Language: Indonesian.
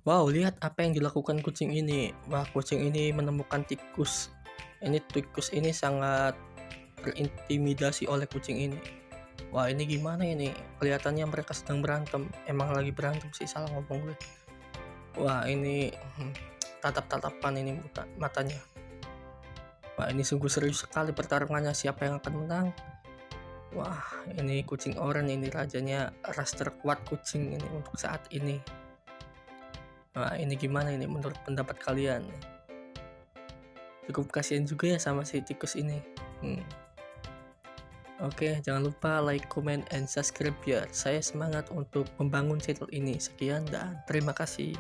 Wow, lihat apa yang dilakukan kucing ini. Wah, kucing ini menemukan tikus. Ini tikus ini sangat terintimidasi oleh kucing ini. Wah, ini gimana ini? Kelihatannya mereka sedang berantem. Emang lagi berantem sih, salah ngomong gue. Wah, ini tatap-tatapan ini matanya. Wah, ini sungguh serius sekali pertarungannya, siapa yang akan menang? Wah, ini kucing oranye ini rajanya, ras terkuat kucing ini untuk saat ini. Nah, ini gimana ini menurut pendapat kalian? Cukup kasihan juga ya sama si tikus ini. Oke, jangan lupa like, comment, and subscribe biar saya semangat untuk membangun channel ini. Sekian dan terima kasih.